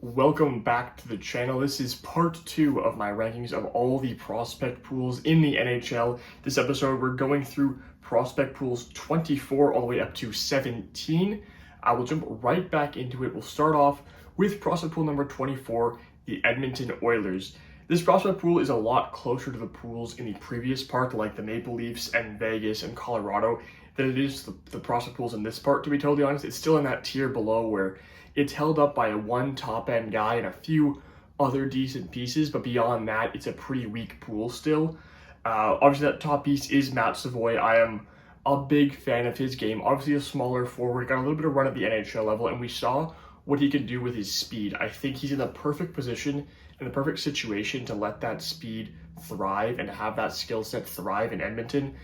Welcome back to the channel. This is part 2 of my rankings of all the prospect pools in the NHL. This episode, we're going through prospect pools 24 all the way up to 17. I will jump right back into it. We'll start off with prospect pool number 24, the Edmonton Oilers. This prospect pool is a lot closer to the pools in the previous part, like the Maple Leafs and Vegas and Colorado, than it is the prospect pools in this part, to be totally honest. It's still in that tier below where it's held up by one top-end guy and a few other decent pieces, but beyond that, it's a pretty weak pool still. Obviously, that top piece is Matt Savoy. I am a big fan of his game. Obviously, a smaller forward, got a little bit of run at the NHL level, and we saw what he can do with his speed. I think he's in the perfect position, in the perfect situation to let that speed thrive and to have that skill set thrive in Edmonton.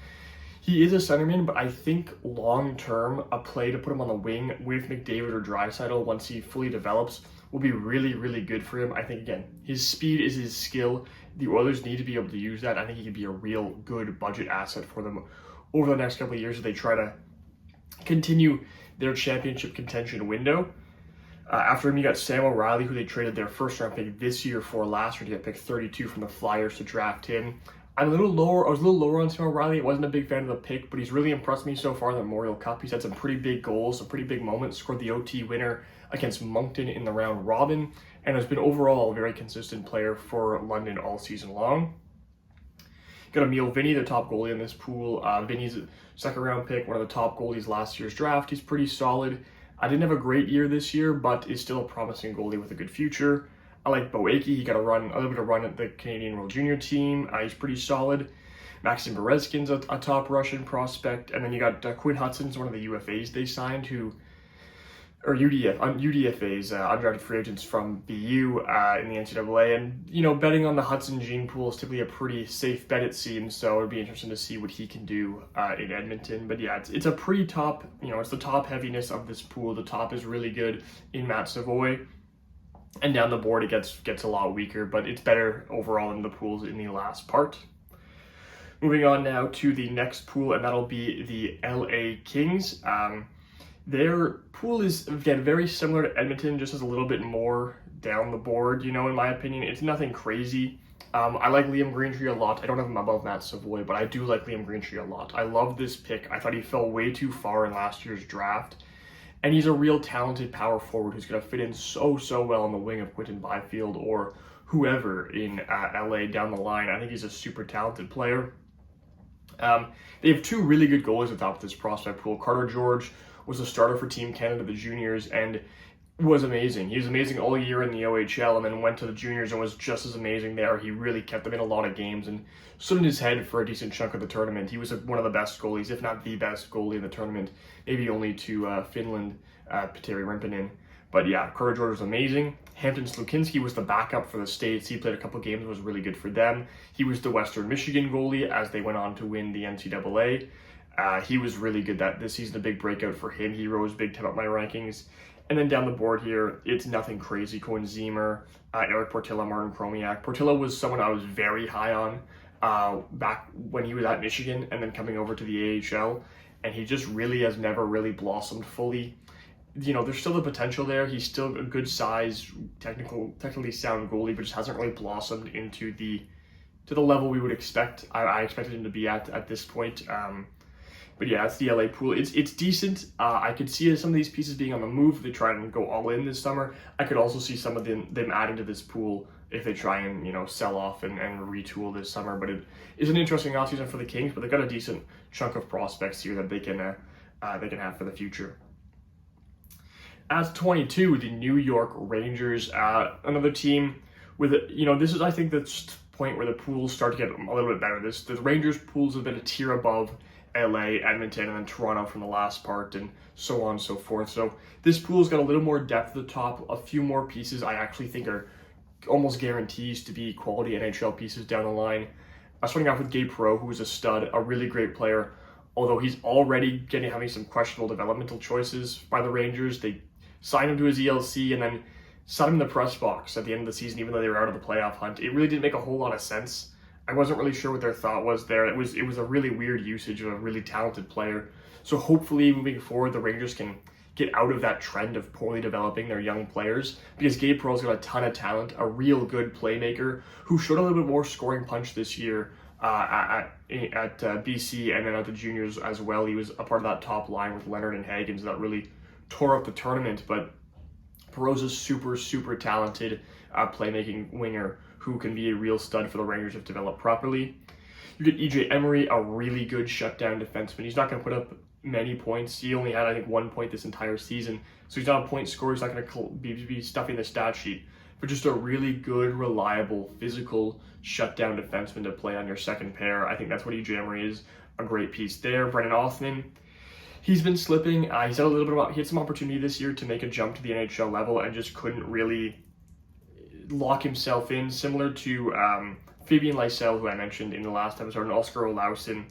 He is a centerman, but I think long-term, a play to put him on the wing with McDavid or Draisaitl once he fully develops will be really, really good for him. I think, again, his speed is his skill. The Oilers need to be able to use that. I think he could be a real good budget asset for them over the next couple of years as they try to continue their championship contention window. After him, you got Sam O'Reilly, who they traded their first-round pick this year for last year to get pick 32 from the Flyers to draft him. I was a little lower on Sam O'Reilly. I wasn't a big fan of the pick, but he's really impressed me so far in the Memorial Cup. He's had some pretty big goals, some pretty big moments, scored the OT winner against Moncton in the round robin, and has been overall a very consistent player for London all season long. Got Emil Vinny, the top goalie in this pool. Vinny's a second-round pick, one of the top goalies last year's draft. He's pretty solid. I didn't have a great year this year, but is still a promising goalie with a good future. I like Bo Akey. He got a little bit of run at the Canadian World Junior team. He's pretty solid. Maxim Berezkin's a top Russian prospect. And then you got Quinn Hudson's one of the UFAs they signed, UDFAs, undrafted free agents from BU in the NCAA. And, betting on the Hudson gene pool is typically a pretty safe bet, it seems. So it'd be interesting to see what he can do in Edmonton. But yeah, it's a pretty top, it's the top heaviness of this pool. The top is really good in Matt Savoy. And down the board, it gets a lot weaker, but it's better overall than the pools in the last part. Moving on now to the next pool, and that'll be the LA Kings. Their pool is, again, very similar to Edmonton, just as a little bit more down the board, in my opinion. It's nothing crazy. I like Liam Greentree a lot. I don't have him above Matt Savoy, but I do like Liam Greentree a lot. I love this pick. I thought he fell way too far in last year's draft. And he's a real talented power forward who's going to fit in so well on the wing of Quinton Byfield or whoever in LA down the line. I think he's a super talented player. They have two really good goalies at the top of this prospect pool. Carter George was a starter for Team Canada, the juniors, and was amazing. He was amazing all year in the OHL and then went to the juniors and was just as amazing there. He really kept them in a lot of games and stood in his head for a decent chunk of the tournament. He was one of the best goalies, if not the best goalie in the tournament, maybe only to Finland, Petteri Rimponen. But yeah, Carter George was amazing. Hampton Slukinski was the backup for the States. He played a couple games, was really good for them. He was the Western Michigan goalie as they went on to win the NCAA. He was really good this season, a big breakout for him. He rose big time up my rankings. And then down the board here, it's nothing crazy. Cohen Ziemer, Eric Portilla, Martin Chromiak. Portilla was someone I was very high on back when he was at Michigan and then coming over to the AHL. And he just really has never really blossomed fully. There's still the potential there. He's still a good size, technically sound goalie, but just hasn't really blossomed into the level we would expect. I expected him to be at this point. But yeah, it's the LA pool. It's decent. I could see some of these pieces being on the move if they try and go all in this summer. I could also see some of them adding to this pool if they try and sell off and retool this summer. But it is an interesting offseason for the Kings, but they've got a decent chunk of prospects here that they can have for the future. At 22, the New York Rangers, another team with this is I think the point where the pools start to get a little bit better. The Rangers pools have been a tier above LA, Edmonton, and then Toronto from the last part, and so on and so forth. So this pool's got a little more depth at the top, a few more pieces I actually think are almost guarantees to be quality NHL pieces down the line. Starting off with Gabe Perreault, who is a stud, a really great player, although he's already having some questionable developmental choices by the Rangers. They signed him to his ELC and then set him in the press box at the end of the season, even though they were out of the playoff hunt. It really didn't make a whole lot of sense. I wasn't really sure what their thought was there. It was a really weird usage of a really talented player. So hopefully moving forward, the Rangers can get out of that trend of poorly developing their young players, because Gabe Perreault's got a ton of talent, a real good playmaker who showed a little bit more scoring punch this year at BC and then at the juniors as well. He was a part of that top line with Leonard and Hagens that really tore up the tournament, but Perreault's a super talented playmaking winger who can be a real stud for the Rangers if developed properly. You get EJ Emery, a really good shutdown defenseman. He's not going to put up many points. He only had, I think, 1 point this entire season. So he's not a point scorer. He's not going to be stuffing the stat sheet. But just a really good, reliable, physical shutdown defenseman to play on your second pair. I think that's what EJ Emery is. A great piece there. Brennan Othmann, he's been slipping. He had some opportunity this year to make a jump to the NHL level and just couldn't really lock himself in. Similar to Fabian Lysell, who I mentioned in the last episode, and Oscar Olausson,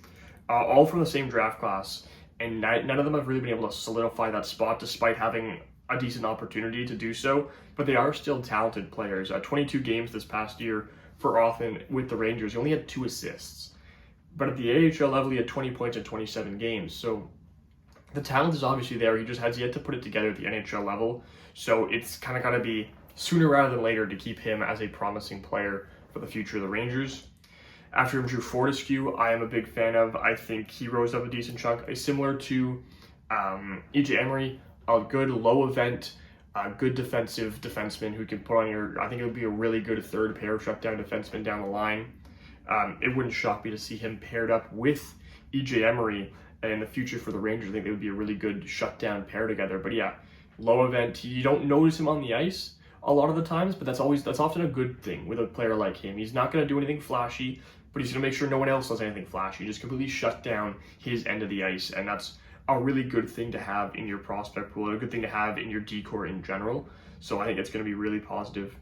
all from the same draft class. And none of them have really been able to solidify that spot despite having a decent opportunity to do so. But they are still talented players. 22 games this past year for Othmann with the Rangers. He only had 2 assists. But at the AHL level, he had 20 points in 27 games. So the talent is obviously there. He just has yet to put it together at the NHL level. So it's kind of got to be sooner rather than later to keep him as a promising player for the future of the Rangers. After him, Drew Fortescue, I am a big fan of. I think he rose up a decent chunk. Similar to EJ Emery, a good low event, good defensive defenseman who can put on your, I think it would be a really good third pair shutdown defenseman down the line. It wouldn't shock me to see him paired up with EJ Emery in the future for the Rangers. I think they would be a really good shutdown pair together. But yeah, low event, you don't notice him on the ice a lot of the times, but that's often a good thing with a player like him. He's not going to do anything flashy, but he's going to make sure no one else does anything flashy. Just completely shut down his end of the ice, and that's a really good thing to have in your prospect pool, a good thing to have in your decor in general. So I think it's going to be really positive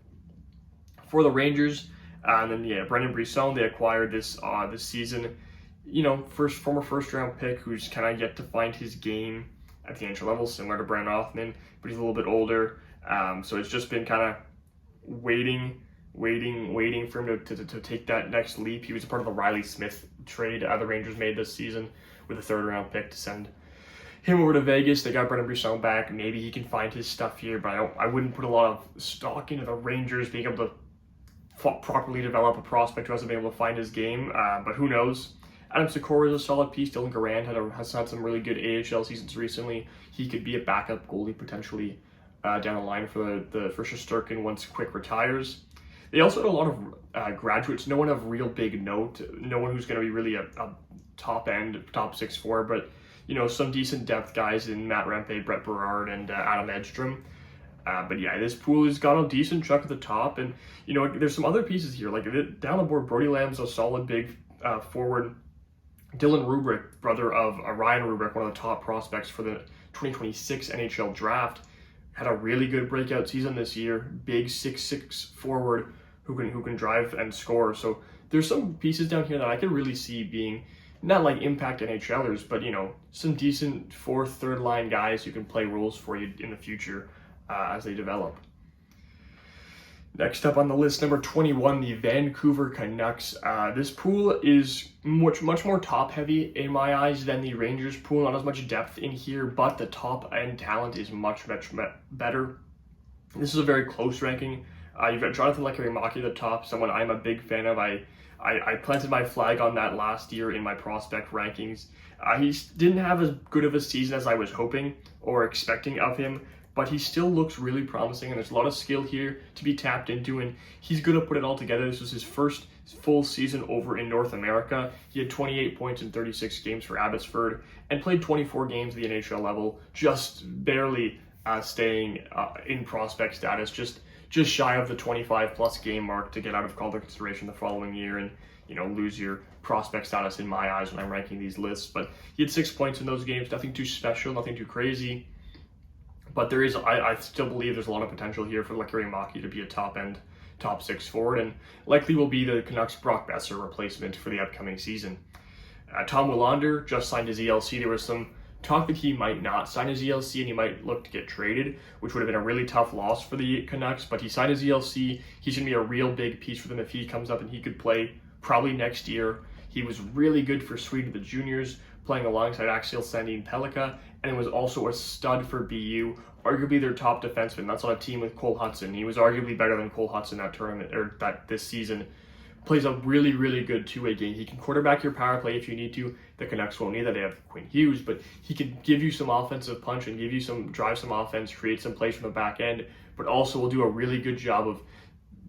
for the Rangers. And then yeah, Brendan Brisson, they acquired this season. You know, former first round pick who's kind of yet to find his game at the NHL level, similar to Brendan Othmann, but he's a little bit older. So it's just been kind of waiting for him to take that next leap. He was a part of the Riley Smith trade the Rangers made this season with a third round pick to send him over to Vegas. They got Brendan Brisson back. Maybe he can find his stuff here, but I wouldn't put a lot of stock into the Rangers being able to properly develop a prospect who hasn't been able to find his game, but who knows. Adam Sikora is a solid piece. Dylan Garand has had some really good AHL seasons recently. He could be a backup goalie potentially down the line for Shesterkin once Quick retires. They also had a lot of graduates. No one of real big note. No one who's going to be really a top 6 forward, but you know, some decent depth guys in Matt Rempe, Brett Berard, and Adam Edstrom. But yeah, this pool has got a decent chunk at the top, and you know, there's some other pieces here. Like down the board, Brody Lamb's a solid big forward. Dylan Rubrick, brother of Ryan Rubrick, one of the top prospects for the 2026 NHL draft, had a really good breakout season this year. Big 6'6" forward who can drive and score. So there's some pieces down here that I could really see being not like impact NHLers, but you know, some decent fourth, third line guys who can play roles for you in the future as they develop. Next up on the list, number 21, the Vancouver Canucks. This pool is much more top-heavy in my eyes than the Rangers pool. Not as much depth in here, but the top-end talent is much better. This is a very close ranking. You've got Jonathan Lekkerimäki at the top, someone I'm a big fan of. I planted my flag on that last year in my prospect rankings. He didn't have as good of a season as I was hoping or expecting of him, but he still looks really promising, and there's a lot of skill here to be tapped into, and he's going to put it all together. This was his first full season over in North America. He had 28 points in 36 games for Abbotsford and played 24 games at the NHL level, just barely staying in prospect status, just shy of the 25-plus game mark to get out of Calder consideration the following year and, you know, lose your prospect status in my eyes when I'm ranking these lists. But he had 6 points in those games, nothing too special, nothing too crazy. But there is, I still believe there's a lot of potential here for Lekkerimäki to be a top-end, top 6 forward, and likely will be the Canucks' Brock Besser replacement for the upcoming season. Tom Willander just signed his ELC. There was some talk that he might not sign his ELC and he might look to get traded, which would have been a really tough loss for the Canucks, but he signed his ELC. He's going to be a real big piece for them if he comes up, and he could play probably next year. He was really good for Sweden at the juniors, playing alongside Axel Sandin-Pellikka, and was also a stud for BU, arguably their top defenseman. That's on a team with Cole Hudson. He was arguably better than Cole Hudson that tournament, or that this season. Plays a really, really good two-way game. He can quarterback your power play if you need to. The Canucks won't need that. They have Quinn Hughes, but he can give you some offensive punch and give you drive some offense, create some plays from the back end, but also will do a really good job of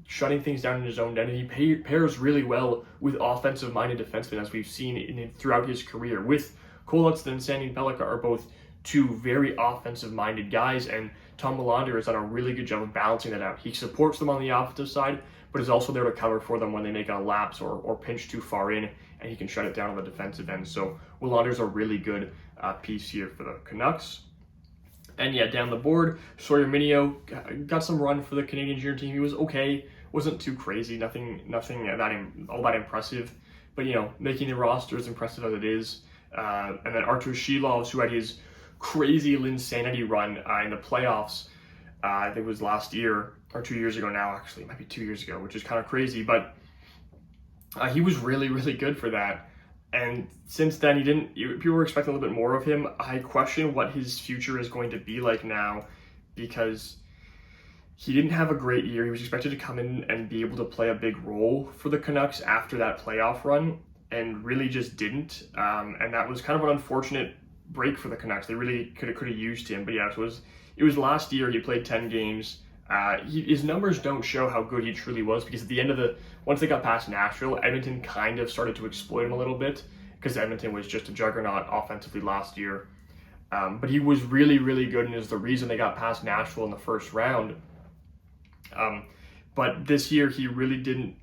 shutting things down in his own end. And he pairs really well with offensive-minded defensemen, as we've seen throughout his career. With Cole Hudson and Sandin-Pellikka are both two very offensive-minded guys, and Tom Willander has done a really good job of balancing that out. He supports them on the offensive side, but is also there to cover for them when they make a lapse or pinch too far in, and he can shut it down on the defensive end. So Willander's a really good piece here for the Canucks. And yeah, down the board, Sawyer Mineo got some run for the Canadian junior team. He was okay, wasn't too crazy, nothing all that impressive, but making the roster is impressive as it is. And then Artur Shilovs, who had his crazy Linsanity run in the playoffs, I think it was last year, or 2 years ago now, actually. It might be 2 years ago, which is kind of crazy, but he was really, really good for that. And since then, people were expecting a little bit more of him. I question what his future is going to be like now, because he didn't have a great year. He was expected to come in and be able to play a big role for the Canucks after that playoff run, and really just didn't. And that was kind of an unfortunate break for the Canucks. They really could have used him. But yeah, so it was last year. He played 10 games. His numbers don't show how good he truly was, because at the end of once they got past Nashville, Edmonton kind of started to exploit him a little bit, because Edmonton was just a juggernaut offensively last year. But he was really, really good, and is the reason they got past Nashville in the first round. But this year, he really didn't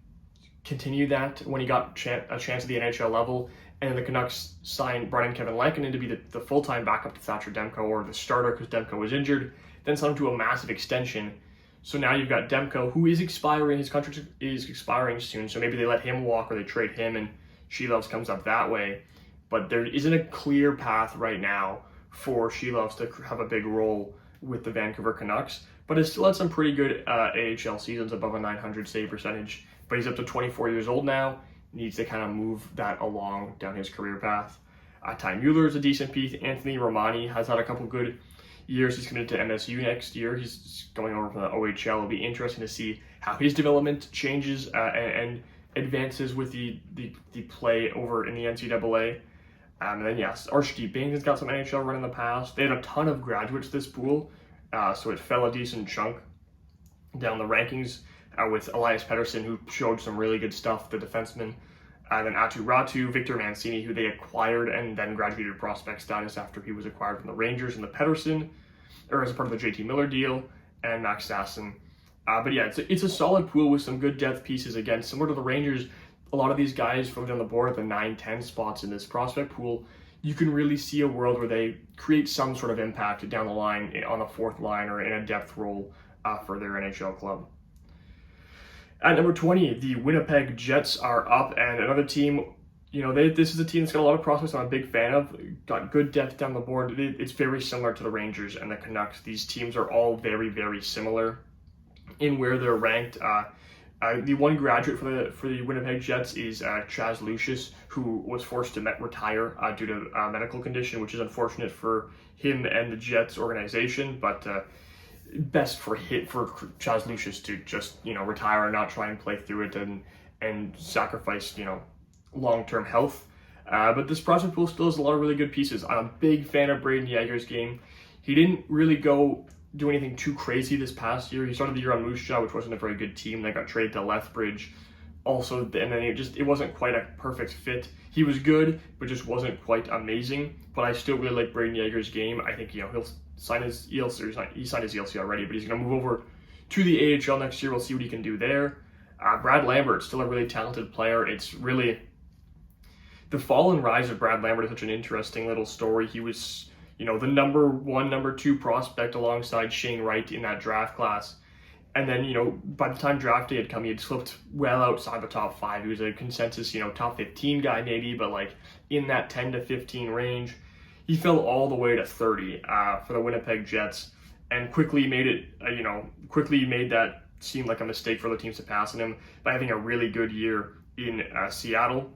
continue that when he got a chance at the NHL level, and the Canucks brought in Kevin Lankinen to be the full-time backup to Thatcher Demko, or the starter because Demko was injured, then signed him to a massive extension. So now you've got Demko, who is expiring. His contract is expiring soon, so maybe they let him walk or they trade him and Shilovs comes up that way. But there isn't a clear path right now for Shilovs to have a big role with the Vancouver Canucks, but has still had some pretty good AHL seasons, above a .900 save percentage. But he's up to 24 years old now, needs to kind of move that along down his career path. Ty Mueller is a decent piece. Anthony Romani has had a couple good years. He's committed to MSU next year. He's going over from the OHL. It'll be interesting to see how his development changes and advances with the play over in the NCAA. And then yes, Archie Bing has got some NHL run in the past. They had a ton of graduates this pool, so it fell a decent chunk down the rankings with Elias Pettersson, who showed some really good stuff, the defenseman. Then Atu Ratu, Victor Mancini, who they acquired and then graduated prospect status after he was acquired from the Rangers and the Pettersson, or as a part of the JT Miller deal, and Max Sasson. But yeah, it's a solid pool with some good depth pieces. Again, similar to the Rangers, a lot of these guys from down the board at the 9-10 spots in this prospect pool, you can really see a world where they create some sort of impact down the line on the fourth line or in a depth role for their NHL club. At number 20, the Winnipeg Jets are up, and another team, this is a team that's got a lot of prospects I'm a big fan of, got good depth down the board. It's very similar to the Rangers and the Canucks. These teams are all very, very similar in where they're ranked. The one graduate for the Winnipeg Jets is Chaz Lucius, who was forced to retire due to a medical condition, which is unfortunate for him and the Jets organization, but best for Chaz Lucius to just retire and not try and play through it and sacrifice long-term health. But this prospect pool still has a lot of really good pieces. I'm a big fan of Braden Yager's game. He didn't really do anything too crazy this past year. He started the year on Moose Jaw, which wasn't a very good team. They got traded to Lethbridge. Also, and then it wasn't quite a perfect fit. He was good, but just wasn't quite amazing. But I still really like Braden Yager's game. I think he'll sign his ELC. He signed his ELC already, but he's going to move over to the AHL next year. We'll see what he can do there. Brad Lambert, still a really talented player. It's really the fall and rise of Brad Lambert is such an interesting little story. He was the number 1, number 2 prospect alongside Shane Wright in that draft class. And then, by the time draft day had come, he had slipped well outside the top 5. He was a consensus, top 15 guy maybe, but like in that 10 to 15 range. He fell all the way to 30 for the Winnipeg Jets, and quickly made that seem like a mistake for other teams to pass on him by having a really good year in Seattle.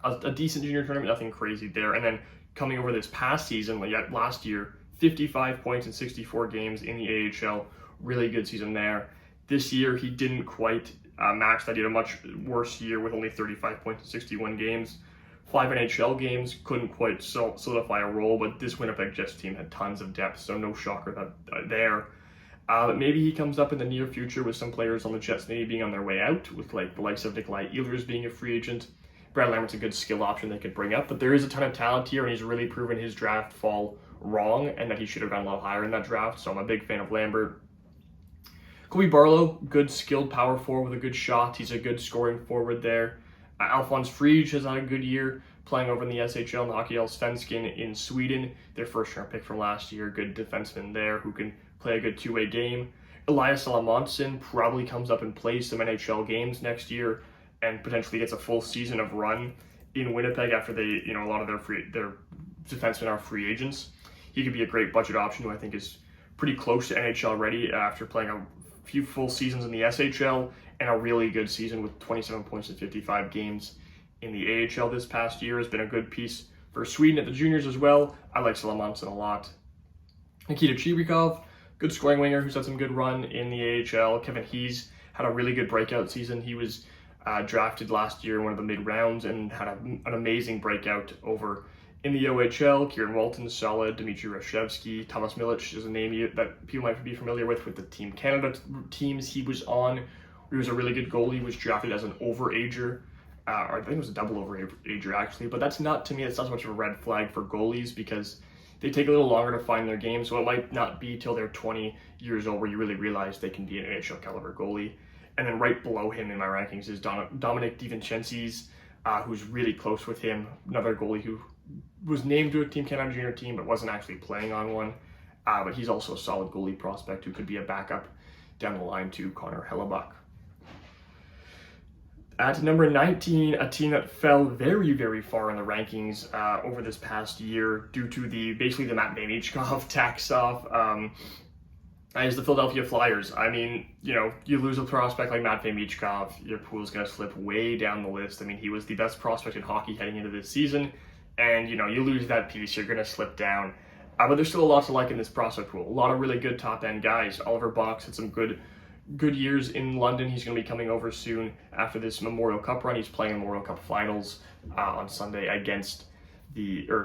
a decent junior tournament, nothing crazy there. And then coming over this past season, like last year, 55 points in 64 games in the AHL, really good season there. This year, he didn't quite match that. He had a much worse year with only 35 points in 61 games. 5 NHL games, couldn't quite solidify a role, but this Winnipeg Jets team had tons of depth, so no shocker that there. Maybe he comes up in the near future with some players on the Jets maybe being on their way out, with like the likes of Nikolai Ehlers being a free agent. Brad Lambert's a good skill option they could bring up, but there is a ton of talent here, and he's really proven his draft fall wrong, and that he should have gone a lot higher in that draft, so I'm a big fan of Lambert. Colby Barlow, good skilled power forward with a good shot. He's a good scoring forward there. Alphonse Friedge has had a good year playing over in the SHL and the Hockey Allsvenskan in Sweden. Their first-round pick from last year, good defenseman there who can play a good two-way game. Elias Salamonson probably comes up and plays some NHL games next year and potentially gets a full season of run in Winnipeg after they, a lot of their defensemen are free agents. He could be a great budget option who I think is pretty close to NHL ready after playing a few full seasons in the SHL and a really good season with 27 points in 55 games in the AHL this past year. Has been a good piece for Sweden at the juniors as well. I like Salamonson a lot. Nikita Chibrikov, good scoring winger who's had some good run in the AHL. Kevin Hees had a really good breakout season. He was drafted last year in one of the mid-rounds and had an amazing breakout over in the OHL. Kieran Walton, solid. Dmitry Reshevsky. Thomas Milic is a name that people might be familiar with the Team Canada teams he was on. He was a really good goalie. He was drafted as an overager. Or I think it was a double overager actually. But that's not, to me, that's not so much of a red flag for goalies because they take a little longer to find their game. So it might not be till they're 20 years old where you really realize they can be an NHL caliber goalie. And then right below him in my rankings is Dominic DiVincenzi's, who's really close with him. Another goalie who was named to a Team Canada junior team but wasn't actually playing on one. But he's also a solid goalie prospect who could be a backup down the line to Connor Hellebuck. At number 19, a team that fell very, very far in the rankings over this past year due to basically the Matt Nemichkov tax off, is the Philadelphia Flyers. I mean, you lose a prospect like Matt Nemichkov, your pool's going to slip way down the list. I mean, he was the best prospect in hockey heading into this season, and, you lose that piece, you're going to slip down. But there's still a lot to like in this prospect pool. A lot of really good top-end guys. Oliver Box had some good years in London. He's going to be coming over soon after this Memorial Cup run. He's playing in Memorial Cup finals on Sunday against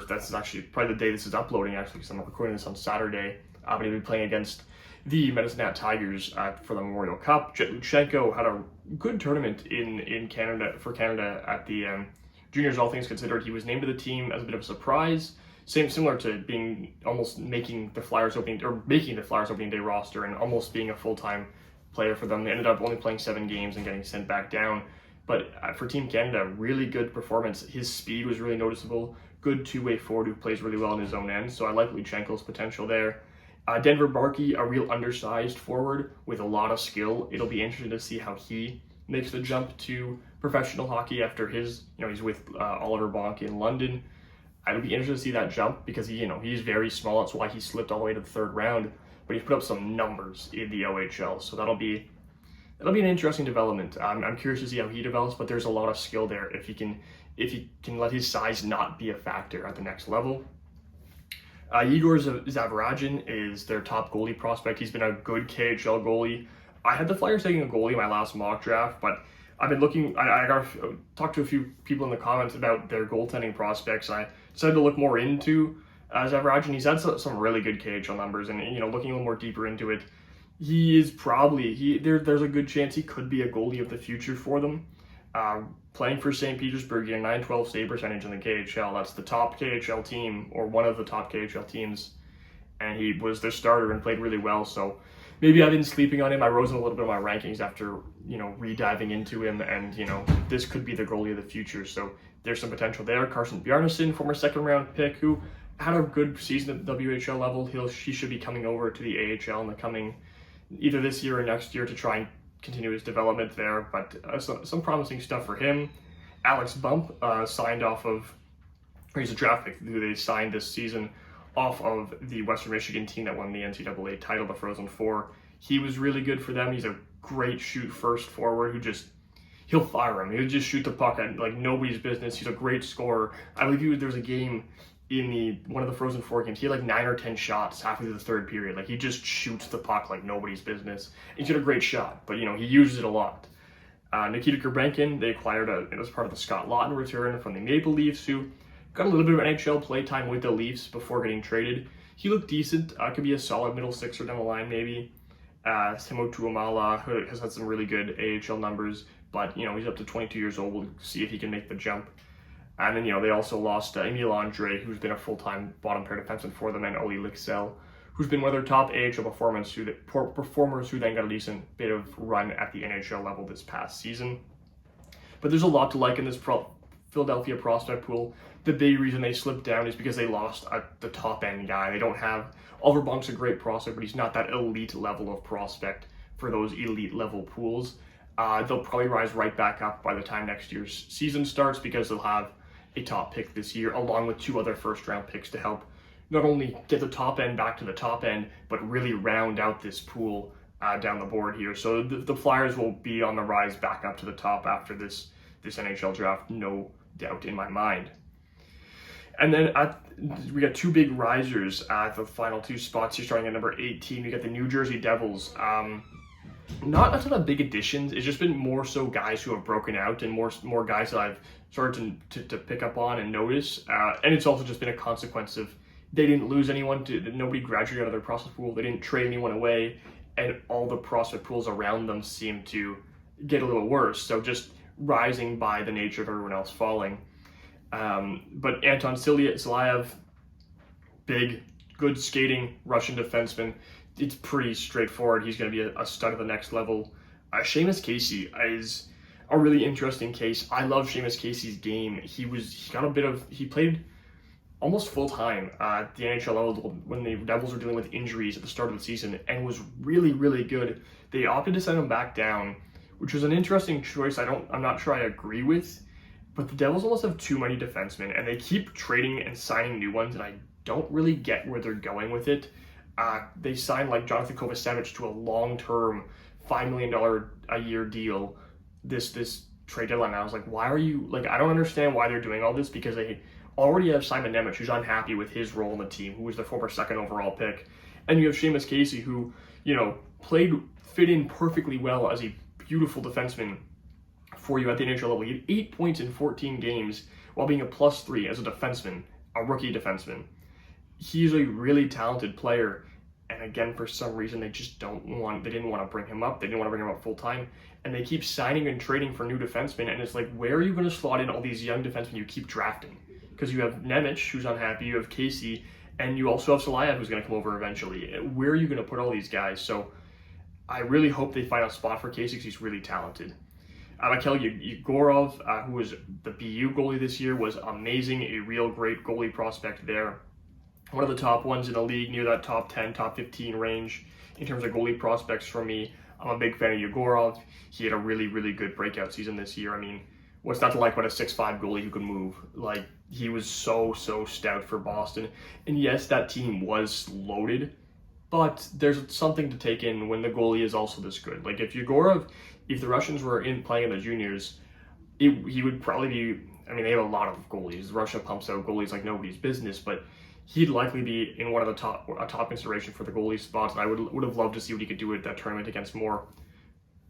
that's actually probably the day this is uploading, actually, because I'm recording this on Saturday. But he'll be playing against the Medicine Hat Tigers for the Memorial Cup. Jet Luchenko had a good tournament in Canada at the juniors, all things considered. He was named to the team as a bit of a surprise. Similar to being almost making the Flyers opening day roster and almost being a full-time player for them. They ended up only playing 7 games and getting sent back down. But for Team Canada, really good performance. His speed was really noticeable. Good two-way forward who plays really well in his own end. So I like Luchenko's potential there. Denver Barkey, a real undersized forward with a lot of skill. It'll be interesting to see how he makes the jump to professional hockey after he's with Oliver Bonk in London. It'll be interesting to see that jump because he's very small. That's why he slipped all the way to the 3rd round. But he's put up some numbers in the OHL, so that'll be an interesting development. I'm curious to see how he develops, but there's a lot of skill there if he can let his size not be a factor at the next level. Igor Zavaragin is their top goalie prospect. He's been a good KHL goalie. I had the Flyers taking a goalie in my last mock draft, but I've been looking. I got talked to a few people in the comments about their goaltending prospects. I decided to look more into Zavaragin. He's had some really good KHL numbers, and looking a little more deeper into it, he is probably there's a good chance he could be a goalie of the future for them. Playing for St. Petersburg, he had a .912 save percentage in the KHL. That's the top KHL team, or one of the top KHL teams, and he was their starter and played really well. So maybe I've been sleeping on him. I rose in a little bit of my rankings after re-diving into him, and this could be the goalie of the future. So there's some potential there. Carson Bjarnason, former 2nd round pick, who had a good season at the WHL level. He should be coming over to the AHL in the coming either this year or next year to try and continue his development there, but some promising stuff for him. Alex Bump he's a draft pick who they signed this season off of the Western Michigan team that won the NCAA title, the Frozen Four. He was really good for them. He's a great shoot first forward who he'll fire him. He'll just shoot the puck at like nobody's business. He's a great scorer. I believe there was a game in one of the Frozen Four games. He had like 9 or 10 shots halfway through the third period. Like he just shoots the puck like nobody's business. He's got a great shot, but he uses it a lot. Nikita Kurbenkin, they acquired it was part of the Scott Laughton return from the Maple Leafs, who got a little bit of NHL play time with the Leafs before getting traded. He looked decent. Could be a solid middle sixer down the line, maybe. Timo Tuomala has had some really good AHL numbers, but he's up to 22 years old. We'll see if he can make the jump. And then they also lost Emil Andre, who's been a full-time bottom pair defenseman for them, and Oli Lixell, who's been one of their top AHL performers who then got a decent bit of run at the NHL level this past season. But there's a lot to like in this Philadelphia prospect pool. The big reason they slipped down is because they lost the top-end guy. They don't have... Oliver Bonk's a great prospect, but he's not that elite level of prospect for those elite level pools. They'll probably rise right back up by the time next year's season starts because they'll have a top pick this year, along with 2 other first-round picks to help not only get the top end back to the top end, but really round out this pool down the board here. So the Flyers will be on the rise back up to the top after this NHL draft, no doubt in my mind. And then we got 2 big risers at the final 2 spots here, starting at number 18. We got the New Jersey Devils. Not a ton of big additions. It's just been more so guys who have broken out and more guys that I've started to pick up on and notice. And it's also just been a consequence of they didn't lose anyone. Nobody graduated out of their prospect pool. They didn't trade anyone away. And all the prospect pools around them seem to get a little worse. So just rising by the nature of everyone else falling. But Anton Silayev, big, good skating Russian defenseman. It's pretty straightforward. He's going to be a stud at the next level. Seamus Casey is a really interesting case. I love Seamus Casey's game. He played almost full time at the NHL level when the Devils were dealing with injuries at the start of the season, and was really, really good. They opted to send him back down, which was an interesting choice. I'm not sure I agree with, but the Devils almost have too many defensemen, and they keep trading and signing new ones, and I don't really get where they're going with it. They signed like Jonathan Kovacevic to a long-term $5 million a year deal this trade deadline. And I was like, why are you, like, I don't understand why they're doing all this, because they already have Simon Nemec, who's unhappy with his role in the team, who was the former 2nd overall pick. And you have Seamus Casey, who, fit in perfectly well as a beautiful defenseman for you at the NHL level. He had 8 points in 14 games while being a +3 as a defenseman, a rookie defenseman. He's a really talented player, and again, for some reason, they didn't want to bring him up. They didn't want to bring him up full time, and they keep signing and trading for new defensemen, and it's like, where are you going to slot in all these young defensemen you keep drafting? Because you have Nemec, who's unhappy, you have Casey, and you also have Silayev, who's going to come over eventually. Where are you going to put all these guys? So I really hope they find a spot for Casey, because he's really talented. Mikhail Yegorov, who was the BU goalie this year, was amazing, a real great goalie prospect there. One of the top ones in the league, near that top 10, top 15 range in terms of goalie prospects for me. I'm a big fan of Yegorov. He had a really, really good breakout season this year. I mean, what's not to like about a 6'5" goalie who can move? Like, he was so stout for Boston. And yes, that team was loaded, but there's something to take in when the goalie is also this good. Like, if the Russians were playing in the juniors, he would probably be, I mean, they have a lot of goalies. Russia pumps out goalies like nobody's business, but he'd likely be in one of the top consideration for the goalie spots. And I would have loved to see what he could do at that tournament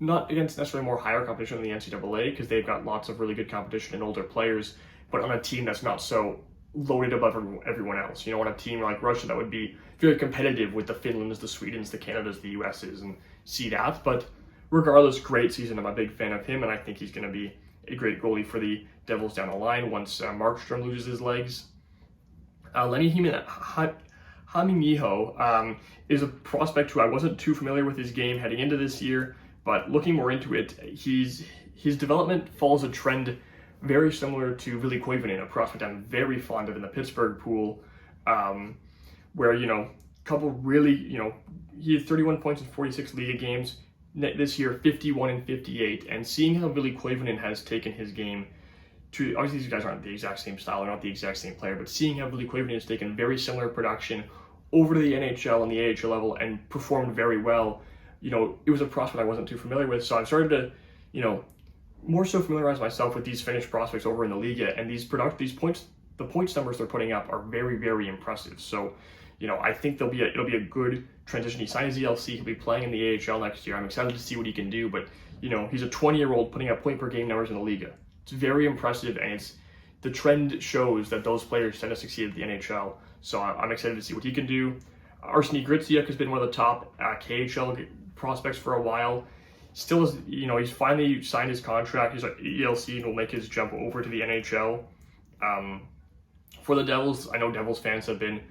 not against necessarily more higher competition in the NCAA, because they've got lots of really good competition and older players, but on a team that's not so loaded above everyone else. On a team like Russia that would be very competitive with the Finlands, the Swedens, the Canadas, the USs, and see that. But regardless, great season. I'm a big fan of him, and I think he's going to be a great goalie for the Devils down the line once Markstrom loses his legs. Lenny Haminiho is a prospect who I wasn't too familiar with his game heading into this year, but looking more into it, his development follows a trend very similar to Ville Koivunen, a prospect I'm very fond of in the Pittsburgh pool, where, couple really, he had 31 points in 46 Liga games. This year, 51 and 58, and seeing how Ville Koivunen has taken his game to, obviously these guys aren't the exact same style, they're not the exact same player, but seeing how Ville Koivunen has taken very similar production over to the NHL and the AHL level and performed very well, it was a prospect I wasn't too familiar with, so I've started to, more so familiarize myself with these Finnish prospects over in the Liga, and the points numbers they're putting up are very, very impressive. So, I think it'll be a good transition. He signed his ELC. He'll be playing in the AHL next year. I'm excited to see what he can do. But he's a 20-year-old putting up point per game numbers in the Liga. It's very impressive, and the trend shows that those players tend to succeed at the NHL. So I'm excited to see what he can do. Arseny Griciak has been one of the top KHL prospects for a while. Still is, he's finally signed his contract. He's at ELC and will make his jump over to the NHL. For the Devils, I know Devils fans have been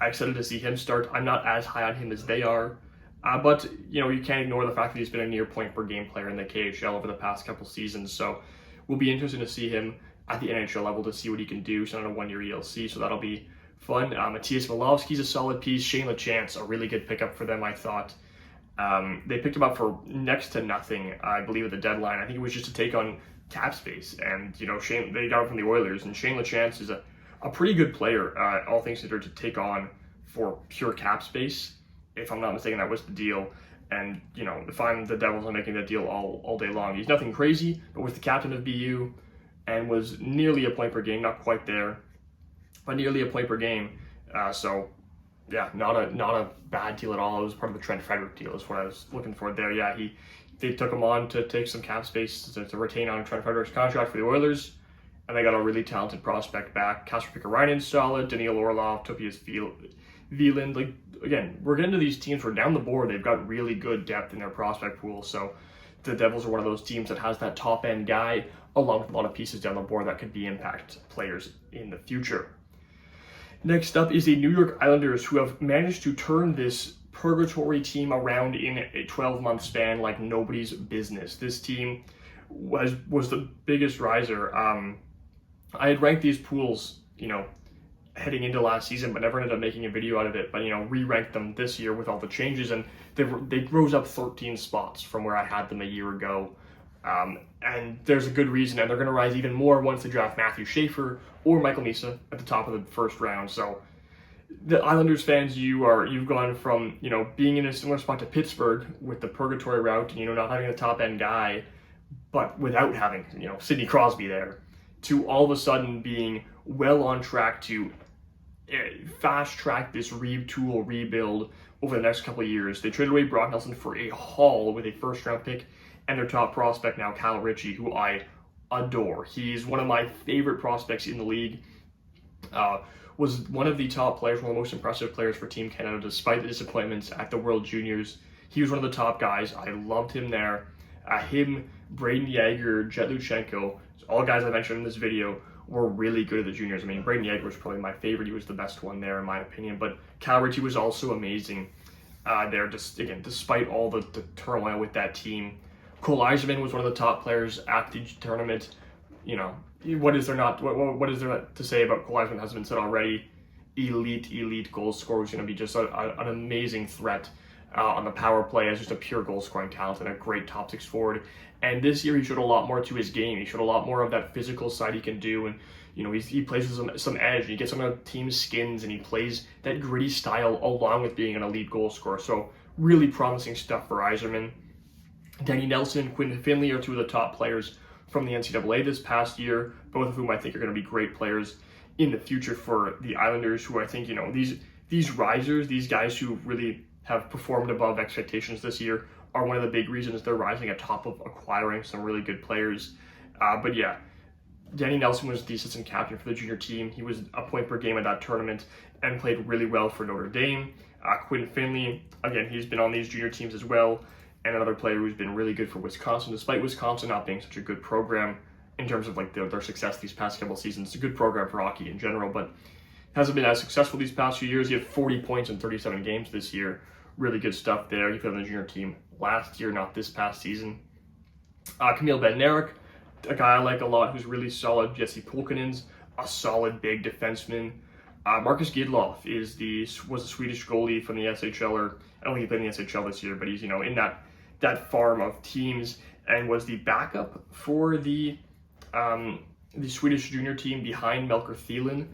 excited to see him start. I'm not as high on him as they are. But, you can't ignore the fact that he's been a near point per game player in the KHL over the past couple seasons. So we'll be interested to see him at the NHL level to see what he can do. He's on a 1-year ELC, so that'll be fun. Matthias Milovsky's a solid piece. Shane LeChance, a really good pickup for them, I thought. They picked him up for next to nothing, I believe, at the deadline. I think it was just to take on cap space. And, Shane, they got him from the Oilers. And Shane LeChance is a pretty good player, all things considered, to take on for pure cap space. If I'm not mistaken, that was the deal. And, if I'm the Devils, I'm making that deal all day long. He's nothing crazy, but was the captain of BU and was nearly a point per game, not quite there, but nearly a point per game. So, yeah, not a bad deal at all. It was part of the Trent Frederick deal is what I was looking for there. Yeah, they took him on to take some cap space to retain on Trent Frederick's contract for the Oilers, and they got a really talented prospect back. Kasper Pikkarainen's solid, Daniil Orlov, Topias Wieland. Again, we're getting to these teams where down the board they've got really good depth in their prospect pool. So the Devils are one of those teams that has that top end guy along with a lot of pieces down the board that could be impact players in the future. Next up is the New York Islanders, who have managed to turn this purgatory team around in a 12-month span like nobody's business. This team was the biggest riser. I had ranked these pools, heading into last season, but never ended up making a video out of it. But, re-ranked them this year with all the changes, and they rose up 13 spots from where I had them a year ago. And there's a good reason, and they're going to rise even more once they draft Matthew Schaefer or Michael Misa at the top of the first round. So the Islanders fans, you've gone from, being in a similar spot to Pittsburgh with the purgatory route and, not having a top end guy, but without having, Sidney Crosby there, to all of a sudden being well on track to fast track this retool rebuild over the next couple of years. They traded away Brock Nelson for a haul with a first round pick and their top prospect now, Cal Ritchie, who I adore. He's one of my favorite prospects in the league. Was one of the top players, one of the most impressive players for Team Canada, despite the disappointments at the World Juniors. He was one of the top guys. I loved him there. Him, Braden Yager, Jet Luchenko, all guys I mentioned in this video, were really good at the juniors. I mean, Braden Yager was probably my favorite. He was the best one there, in my opinion. But Cal Ritchie was also amazing there, just, again, despite all the turmoil with that team. Cole Eiserman was one of the top players at the tournament. What is there to say about Cole Eiserman? Hasn't been said already. Elite goal scorer, who's going to be just an amazing threat on the power play as just a pure goal scoring talent and a great top six forward. And this year he showed a lot more to his game. He showed a lot more of that physical side he can do, and he plays with some edge. And he gets on the team's skins, and he plays that gritty style along with being an elite goal scorer. So really promising stuff for Eiserman. Danny Nelson, Quinton Finley are two of the top players from the NCAA this past year, both of whom I think are going to be great players in the future for the Islanders, who I think, these risers, these guys who really have performed above expectations this year, are one of the big reasons they're rising atop of acquiring some really good players. But yeah, Danny Nelson was the assistant captain for the junior team. He was a point per game at that tournament and played really well for Notre Dame. Quinton Finley, again, he's been on these junior teams as well, and another player who's been really good for Wisconsin, despite Wisconsin not being such a good program in terms of their success these past couple seasons. It's a good program for hockey in general, but hasn't been as successful these past few years. He had 40 points in 37 games this year. Really good stuff there. He played on the junior team last year, not this past season. Camille Bednarik, a guy I like a lot who's really solid. Jesse Pulkkinen's a solid big defenseman. Marcus Gidloff was a Swedish goalie from the SHL, or I don't think he played in the SHL this year, but he's in that farm of teams, and was the backup for the Swedish junior team behind Melker Thielen.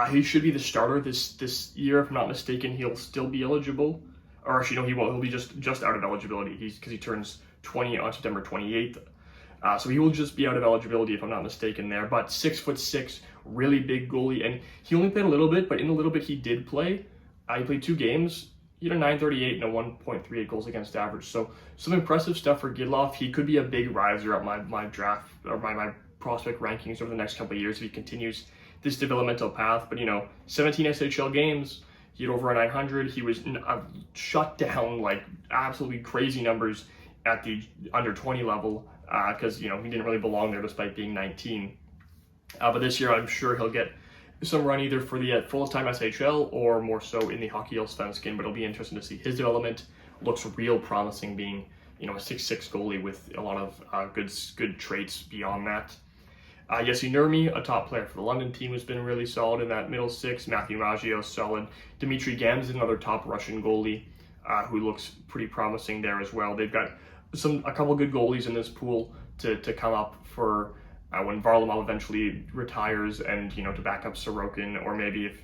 He should be the starter this year, if I'm not mistaken. He'll still be eligible. Or actually, no, he won't. He'll be just out of eligibility because he turns 20 on September 28th. So he will just be out of eligibility if I'm not mistaken there. But 6'6", really big goalie, and he only played a little bit, but in a little bit he did play. He played 2 games. He had a .938 and a 1.38 goals against average. So some impressive stuff for Gidloff. He could be a big riser at my draft or my prospect rankings over the next couple of years if he continues this developmental path. But 17 SHL games, he had over a 900. He was shut down like absolutely crazy numbers at the under 20 level because he didn't really belong there despite being 19. But this year I'm sure he'll get some run either for the full-time SHL or more so in the Hockey Allsvenskan, but it'll be interesting to see his development. Looks real promising being, a 6'6" goalie with a lot of good traits beyond that. Jesse Nurmi, a top player for the London team, has been really solid in that middle six. Matthew Maggio, solid. Dmitry Gamz, another top Russian goalie who looks pretty promising there as well. They've got a couple good goalies in this pool to come up for when Varlamov eventually retires and, to back up Sorokin, or maybe if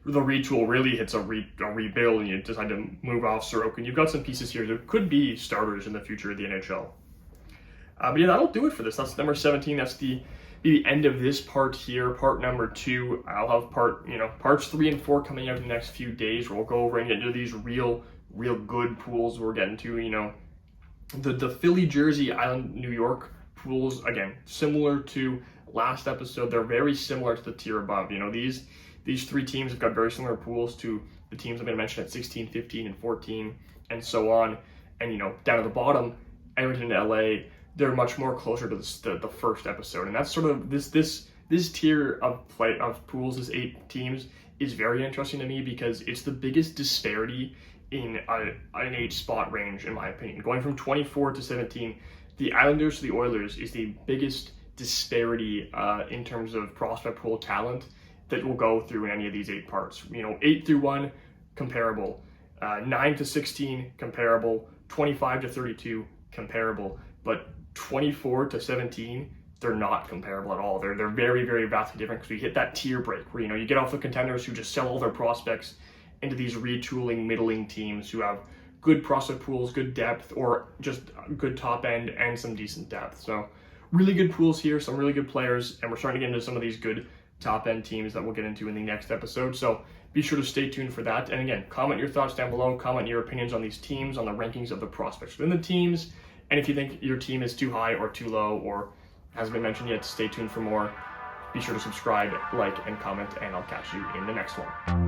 the retool really hits a rebuild and you decide to move off Sorokin, you've got some pieces here that could be starters in the future of the NHL. But yeah, that'll do it for this. That's number 17. That's the end of this part here, part number 2. I'll have parts 3 and 4 coming out in the next few days where we'll go over and get into these real good pools we're getting to, the Philly, Jersey, Island, New York pools, again, similar to last episode. They're very similar to the tier above. These 3 teams have got very similar pools to the teams I'm going to mention at 16, 15, and 14, and so on. And, down at the bottom, Edmonton and LA, they're much more closer to the first episode. And that's sort of this tier of pools, this 8 teams, is very interesting to me because it's the biggest disparity in an 8-spot range, in my opinion. Going from 24 to 17, the Islanders to the Oilers is the biggest disparity in terms of prospect pool talent that will go through in any of these 8 parts. 8 through 1, comparable. 9 to 16, comparable. 25 to 32, comparable. But 24 to 17, they're not comparable at all. They're very, very vastly different because we hit that tier break where, you get off the contenders who just sell all their prospects into these retooling, middling teams who have good prospect pools, good depth, or just good top end and some decent depth. So really good pools here, some really good players, and we're starting to get into some of these good top end teams that we'll get into in the next episode. So be sure to stay tuned for that. And again, comment your thoughts down below, comment your opinions on these teams, on the rankings of the prospects within the teams, and if you think your team is too high or too low or hasn't been mentioned yet, stay tuned for more. Be sure to subscribe, like, and comment, and I'll catch you in the next one.